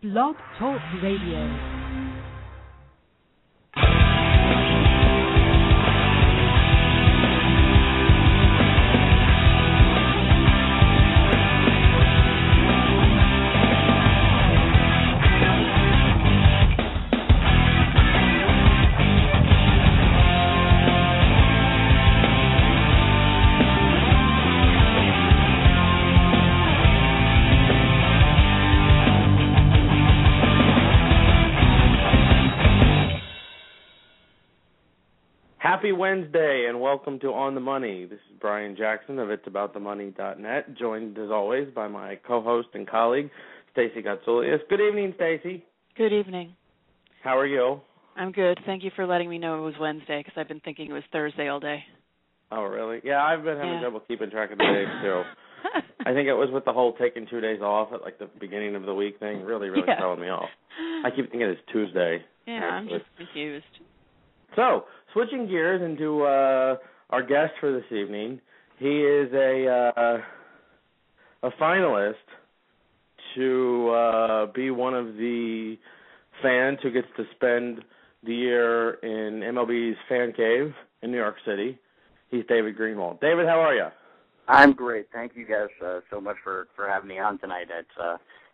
Blog Talk Radio. Happy Wednesday and welcome to On the Money. This is Brien Jackson of it'saboutthemoney.net, joined as always by my co-host and colleague, Stacey Gotsulias. Good evening, Stacey. Good evening. How are you? I'm good. Thank you for letting me know it was Wednesday because I've been thinking it was Thursday all day. Oh, really? Yeah, I've been having trouble keeping track of the days, too. I think it was with the whole taking 2 days off at, like, the beginning of the week thing really throwing me off. I keep thinking it's Tuesday. Yeah, I'm just confused. So, switching gears into our guest for this evening, he is a finalist to be one of the fans who gets to spend the year in MLB's Fan Cave in New York City. He's David Greenwald. David, how are you? I'm great. Thank you guys so much for having me on tonight.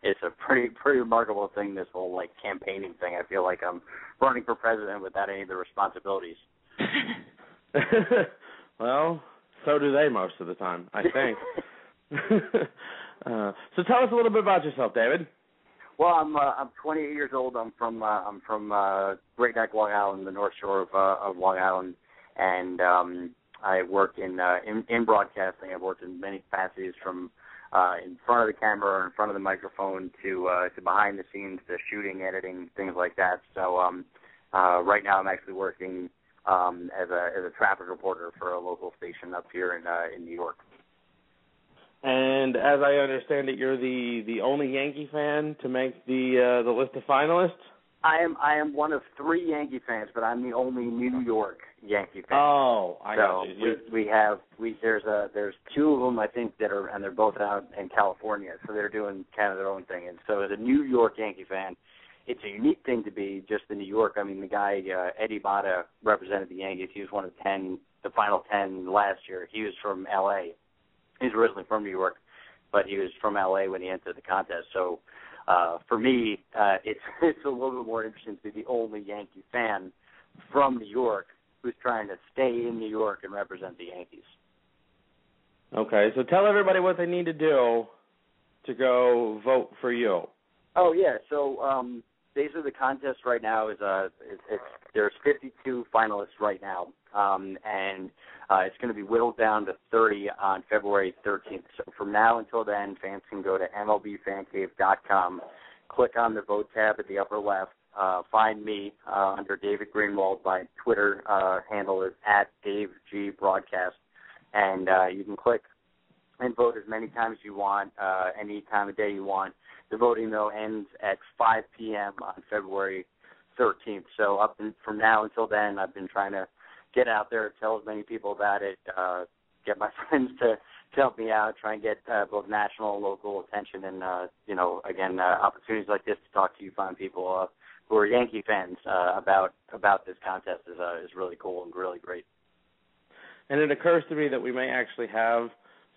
It's a pretty remarkable thing, this whole like campaigning thing. I feel like I'm running for president without any of the responsibilities. Well, so do they most of the time, I think. So tell us a little bit about yourself, David. Well, I'm 28 years old. I'm from Great Neck, Long Island, the North Shore of Long Island, and I work in broadcasting. I've worked in many capacities, from in front of the camera or in front of the microphone to behind the scenes, to shooting, editing, things like that. So right now I'm actually working as a traffic reporter for a local station up here in New York. And as I understand it, you're the only Yankee fan to make the list of finalists? I am one of 3 Yankee fans, but I'm the only New York Yankee fan. Oh, I know. There's 2 of them, I think, and they're both out in California, so they're doing kind of their own thing. And so as a New York Yankee fan, it's a unique thing to be just in New York. I mean, the guy, Eddie Bada, represented the Yankees. He was one of the final 10 last year. He was from L.A. He's originally from New York, but he was from L.A. when he entered the contest. So for me, it's a little bit more interesting to be the only Yankee fan from New York who's trying to stay in New York and represent the Yankees. Okay, so tell everybody what they need to do to go vote for you. Oh, yeah, so basically the contest right now is there's 52 finalists right now, and it's going to be whittled down to 30 on February 13th. So from now until then, fans can go to MLBFancave.com, click on the vote tab at the upper left, find me under David Greenwald. My Twitter handle is @DaveGBroadcast, and you can click and vote as many times as you want, any time of day you want. The voting, though, ends at 5 p.m. on February 13th. So from now until then, I've been trying to get out there, tell as many people about it, get my friends to help me out, try and get both national and local attention, and, opportunities like this to talk to you fine people who are Yankee fans about this contest is really cool and really great. And it occurs to me that we may actually have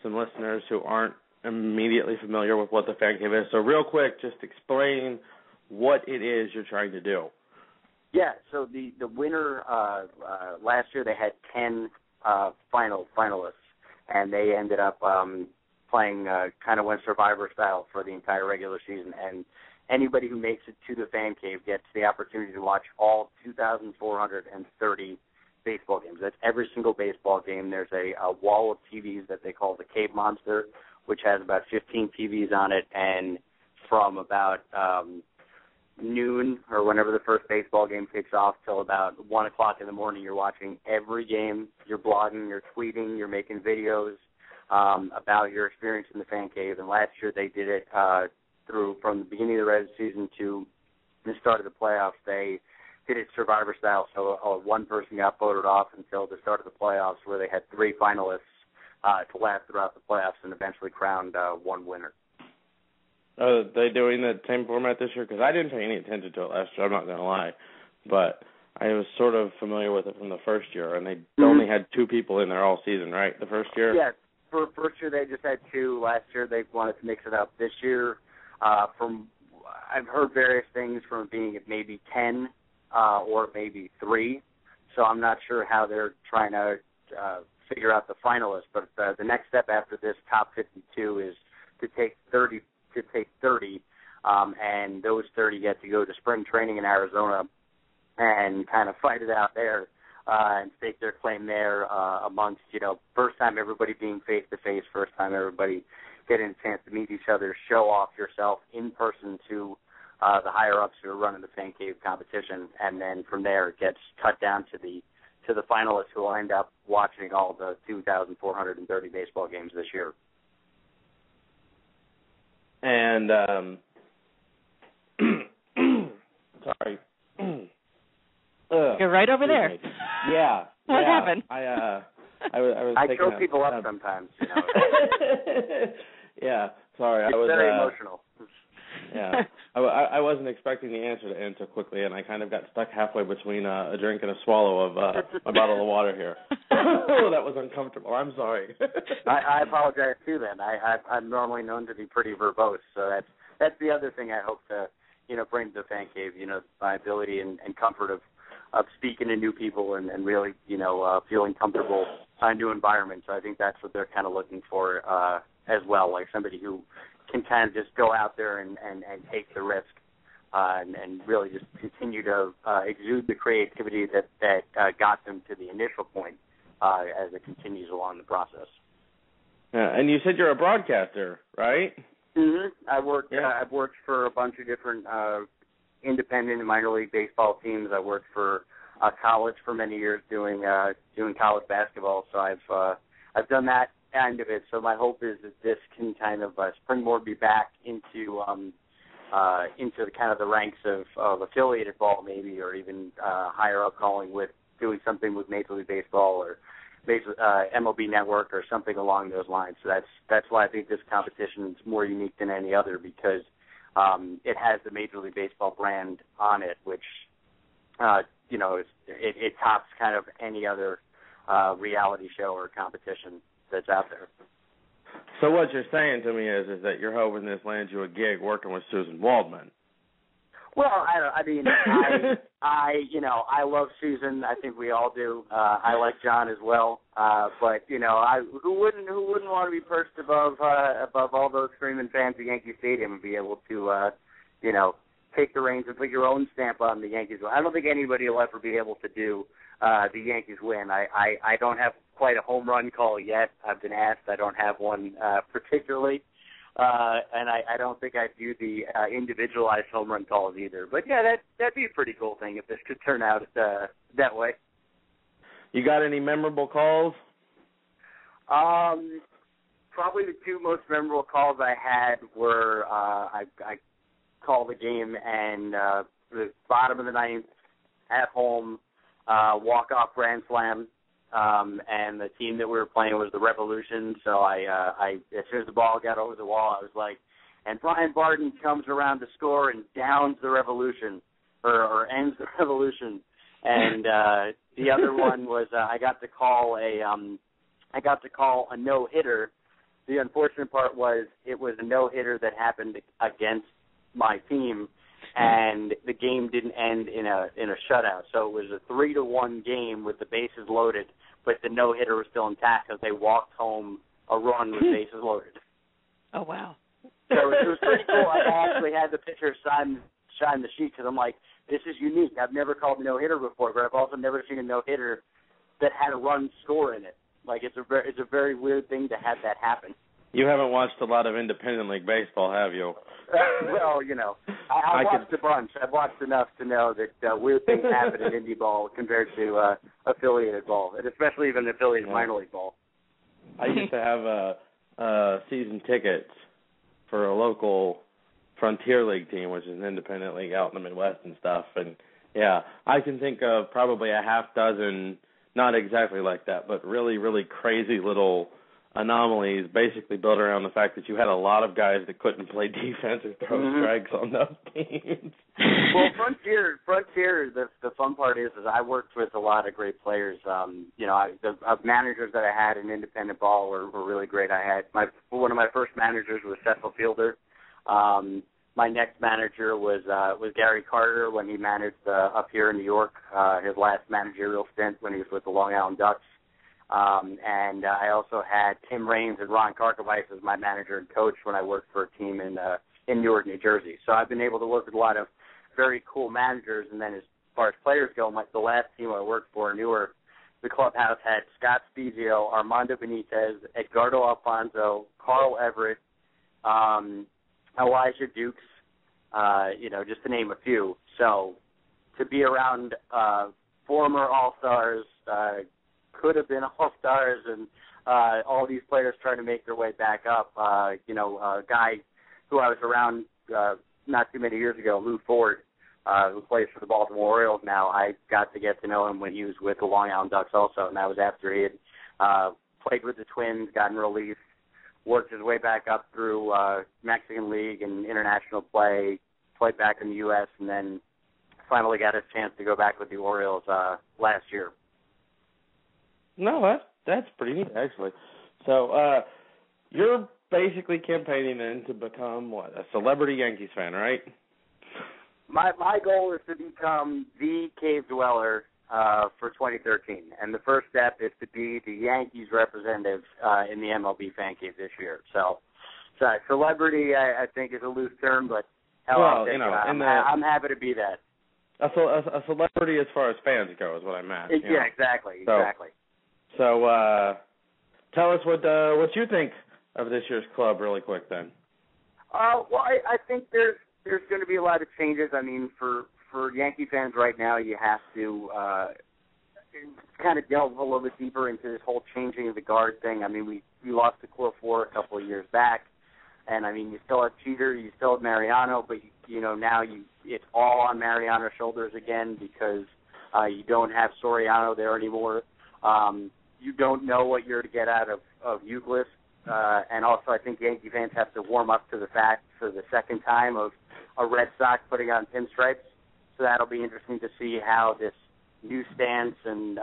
some listeners who aren't immediately familiar with what the Fan Cave is. So real quick, just explain what it is you're trying to do. Yeah, so the winner last year, they had 10 finalists, and they ended up playing kind of went Survivor style for the entire regular season. And anybody who makes it to the Fan Cave gets the opportunity to watch all 2,430 baseball games. That's every single baseball game. There's a wall of TVs that they call the Cave Monster, which has about 15 TVs on it, and from about noon or whenever the first baseball game kicks off till about 1 o'clock in the morning, you're watching every game. You're blogging, you're tweeting, you're making videos about your experience in the Fan Cave. And last year they did it from the beginning of the regular season to the start of the playoffs. They did it Survivor style, so one person got voted off until the start of the playoffs, where they had 3 finalists to last throughout the playoffs and eventually crowned one winner. Are they doing the same format this year? Because I didn't pay any attention to it last year, I'm not going to lie. But I was sort of familiar with it from the first year, and they only had 2 people in there all season, right, the first year? Yeah, for first year they just had 2. Last year they wanted to mix it up. This year, I've heard various things from it being maybe 10 or maybe 3. So I'm not sure how they're trying to figure out the finalists. But the next step after this top 52 is to take 30, and those 30 get to go to spring training in Arizona and kind of fight it out there and stake their claim there amongst, first time everybody being face-to-face, first time everybody getting a chance to meet each other, show off yourself in person to the higher-ups who are running the Fan Cave competition, and then from there it gets cut down to the finalists who will end up watching all the 2,430 baseball games this year. And, sorry. You're right over there. Yeah. What happened? I was. I choke people up sometimes. Yeah. Sorry. It's very emotional. Yeah. I wasn't expecting the answer to end so quickly, and I kind of got stuck halfway between a drink and a swallow of a bottle of water here. Oh, that was uncomfortable. I'm sorry. I apologize too. Then I'm normally known to be pretty verbose, so that's the other thing I hope to bring to the Fan Cave. My ability and comfort of speaking to new people and really feeling comfortable in a new environment. So I think that's what they're kind of looking for as well, like somebody who can kind of just go out there and take the risk and really just continue to exude the creativity that got them to the initial point as it continues along the process. Yeah, and you said you're a broadcaster, right? Mm-hmm. I've worked for a bunch of different independent and minor league baseball teams. I worked for college for many years doing college basketball. So I've done that end of it. So my hope is that this can kind of springboard me back into the kind of the ranks of affiliated ball maybe, or even higher up calling with doing something with Major League Baseball or MLB Network or something along those lines. So that's why I think this competition is more unique than any other, because it has the Major League Baseball brand on it, which it tops kind of any other reality show or competition that's out there. So what you're saying to me is that you're hoping this lands you a gig working with Susan Waldman. Well, I love Susan. I think we all do. I like John as well. But who wouldn't want to be perched above all those screaming fans at Yankee Stadium and be able to take the reins and put your own stamp on the Yankees. I don't think anybody will ever be able to do the Yankees win. I don't have quite a home run call yet. I've been asked. I don't have one particularly. And I don't think I do the individualized home run calls either. But, yeah, that'd be a pretty cool thing if this could turn out that way. You got any memorable calls? Probably the 2 most memorable calls I had were I called the game and the bottom of the 9th at home, walk-off grand slam. And the team that we were playing was the Revolution. So I as soon as the ball got over the wall, I was like, and Brien Barton comes around to score and downs the Revolution or ends the Revolution. And the other one was I got to call a no-hitter. The unfortunate part was it was a no-hitter that happened against my team, and the game didn't end in a shutout. So it was a 3-1 game with the bases loaded, but the no-hitter was still intact because they walked home a run with bases loaded. Oh, wow. So it was pretty cool. I actually had the pitcher sign the sheet because I'm like, this is unique. I've never called a no-hitter before, but I've also never seen a no-hitter that had a run score in it. Like, it's a very weird thing to have that happen. You haven't watched a lot of independent league baseball, have you? Well, I watched a bunch. I've watched enough to know that weird things happen in indie ball compared to affiliated ball, and especially even affiliated minor league ball. I used to have season tickets for a local Frontier League team, which is an independent league out in the Midwest and stuff. And, yeah, I can think of probably a half dozen, not exactly like that, but really, really crazy little anomalies basically built around the fact that you had a lot of guys that couldn't play defense or throw strikes on those teams. Well, Frontier. The fun part is I worked with a lot of great players. The managers that I had in independent ball were really great. I had one of my first managers was Cecil Fielder. My next manager was Gary Carter when he managed up here in New York. His last managerial stint when he was with the Long Island Ducks. And I also had Tim Raines and Ron Karkovice as my manager and coach when I worked for a team in Newark, New Jersey. So I've been able to work with a lot of very cool managers. And then as far as players go, the last team I worked for in Newark, the clubhouse had Scott Spezio, Armando Benitez, Edgardo Alfonso, Carl Everett, Elijah Dukes, just to name a few. So to be around former All-Stars, could have been All-Stars, and all these players trying to make their way back up. A guy who I was around not too many years ago, Lou Ford, who plays for the Baltimore Orioles now. I got to get to know him when he was with the Long Island Ducks also, and that was after he had played with the Twins, gotten released, worked his way back up through Mexican League and international play, played back in the U.S., and then finally got a chance to go back with the Orioles last year. No, that's pretty neat, actually. So you're basically campaigning then to become, a celebrity Yankees fan, right? My goal is to become the cave dweller for 2013, and the first step is to be the Yankees representative in the MLB Fan Cave this year. So celebrity, I think, is a loose term, but I'm happy to be that. A celebrity as far as fans go is what I meant. Yeah, exactly. So tell us what you think of this year's club really quick then. Well, I think there's going to be a lot of changes. I mean, for Yankee fans right now, you have to kind of delve a little bit deeper into this whole changing of the guard thing. I mean, we lost the core four a couple of years back, and I mean, you still have Cheater, you still have Mariano, but now it's all on Mariano's shoulders again because you don't have Soriano there anymore. You don't know what you're to get out of Euclid. And also I think Yankee fans have to warm up to the fact for the second time of a Red Sox putting on pinstripes. So that'll be interesting to see how this new stance and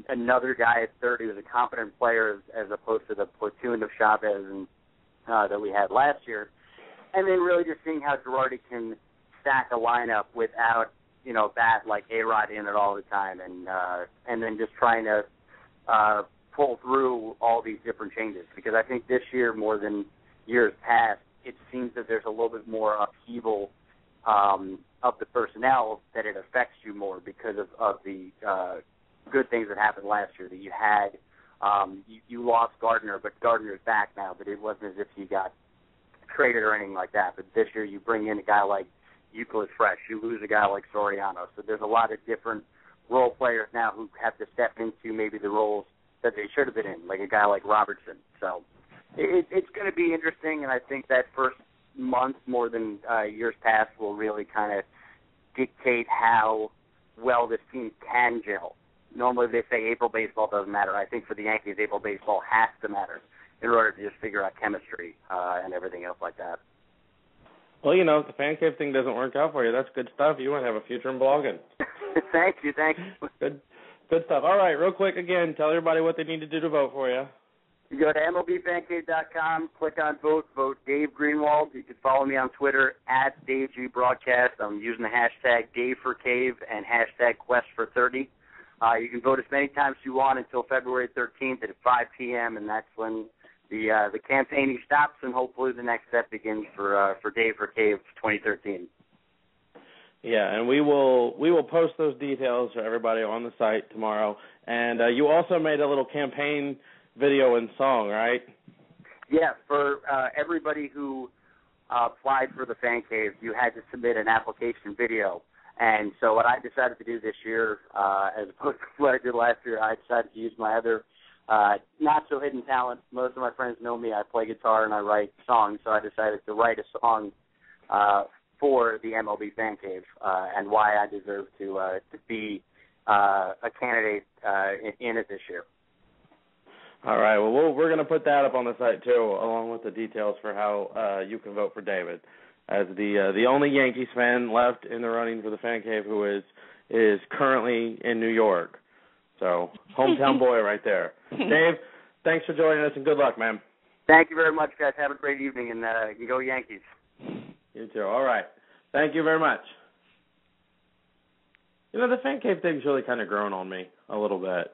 another guy at 30 who's a competent player as opposed to the platoon of Chavez and that we had last year. And then really just seeing how Girardi can stack a lineup without, bat like A-Rod in it all the time and then just trying to pull through all these different changes, because I think this year more than years past, it seems that there's a little bit more upheaval of the personnel, that it affects you more because of the good things that happened last year. That you had, you lost Gardner, but Gardner's back now. But it wasn't as if he got traded or anything like that. But this year you bring in a guy like Euclid fresh, you lose a guy like Soriano. So there's a lot of different role players now who have to step into maybe the roles that they should have been in, like a guy like Robertson. So it's going to be interesting, and I think that first month, more than years past, will really kind of dictate how well this team can gel. Normally they say April baseball doesn't matter. I think for the Yankees, April baseball has to matter in order to just figure out chemistry and everything else like that. Well, if the Fan Cave thing doesn't work out for you, that's good stuff. You might have a future in blogging. Thank you. Good stuff. All right, real quick again, tell everybody what they need to do to vote for you. You go to MLBFancave.com, click on vote Dave Greenwald. You can follow me on Twitter @DaveGBroadcast. I'm using the hashtag DaveForCave and hashtag Quest430. You can vote as many times as you want until February 13th at 5 p.m., and that's when the campaigning stops, and hopefully the next step begins for Dave for Cave 2013. Yeah, and we will post those details for everybody on the site tomorrow. And you also made a little campaign video and song, right? Yeah, for everybody who applied for the Fan Cave, you had to submit an application video. And so what I decided to do this year, as opposed to what I did last year, I decided to use my other not-so-hidden talent. Most of my friends know me. I play guitar and I write songs, so I decided to write a song for the MLB Fan Cave and why I deserve to be a candidate in it this year. All right. Well, we're going to put that up on the site, too, along with the details for how you can vote for David, as the only Yankees fan left in the running for the Fan Cave who is currently in New York. So, hometown boy right there. Dave, thanks for joining us, and good luck, man. Thank you very much, guys. Have a great evening, and you go Yankees. You too. All right. Thank you very much. You know, the Fan Cave thing's really kind of grown on me a little bit.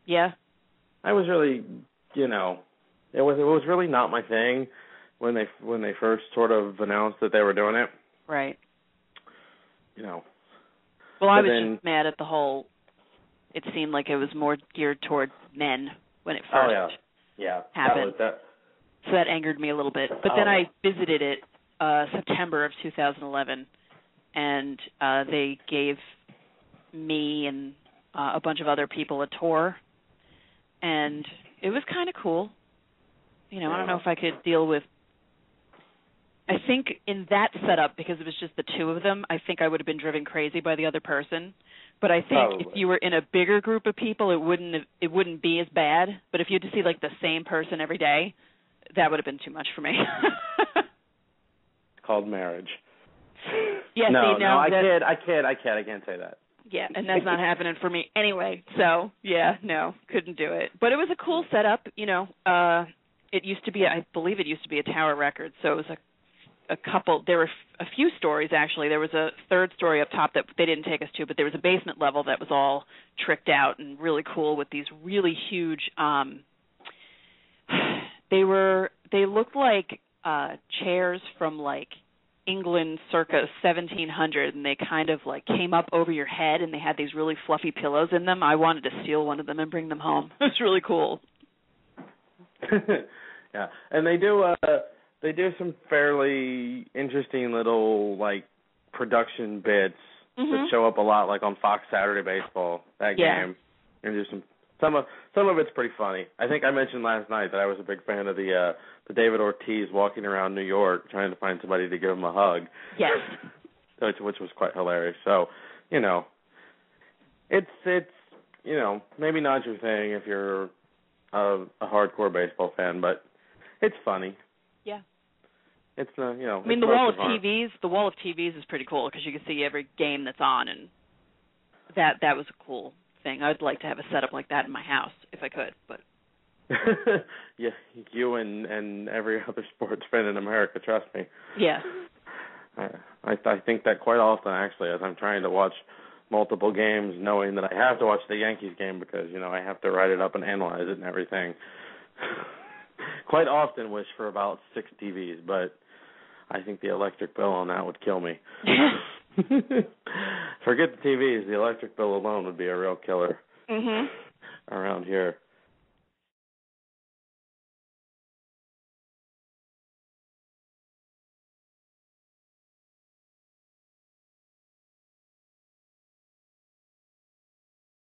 Yeah. I was really, it was really not my thing when they first sort of announced that they were doing it. Right. Well, I was just mad at the whole. It seemed like it was more geared toward men when it first happened. So that angered me a little bit. But then I visited it September of 2011, and they gave me and a bunch of other people a tour, and it was kind of cool. I don't know if I could deal with. I think in that setup, because it was just the two of them, I think I would have been driven crazy by the other person. But I think if you were in a bigger group of people, it wouldn't be as bad. But if you had to see like the same person every day, that would have been too much for me. It's called marriage. Yeah, I can't say that. Yeah, and that's not happening for me anyway. So yeah, no, couldn't do it. But it was a cool setup. It used to be, I believe, it used to be a Tower Records. So it was a couple. There were a few stories actually. There was a third story up top that they didn't take us to, but there was a basement level that was all tricked out and really cool with these really huge. They looked like chairs from like England circa 1700, and they kind of like came up over your head, and they had these really fluffy pillows in them. I wanted to steal one of them and bring them home. It was really cool. Yeah, and they do some fairly interesting little like production bits that show up a lot, like on Fox Saturday Baseball, that game. And there's some of it's pretty funny. I think I mentioned last night that I was a big fan of the David Ortiz walking around New York trying to find somebody to give him a hug. Yes. Which was quite hilarious. So, it's maybe not your thing if you're a hardcore baseball fan, but it's funny. Yeah. It's the wall of TVs is pretty cool because you can see every game that's on, and that was a cool thing. I'd like to have a setup like that in my house if I could, but yeah, you and every other sports fan in America, trust me. Yeah. I think that quite often, actually, as I'm trying to watch multiple games, knowing that I have to watch the Yankees game because, I have to write it up and analyze it and everything. Quite often wish for about 6 TVs, but I think the electric bill on that would kill me. Forget the TVs. The electric bill alone would be a real killer around here.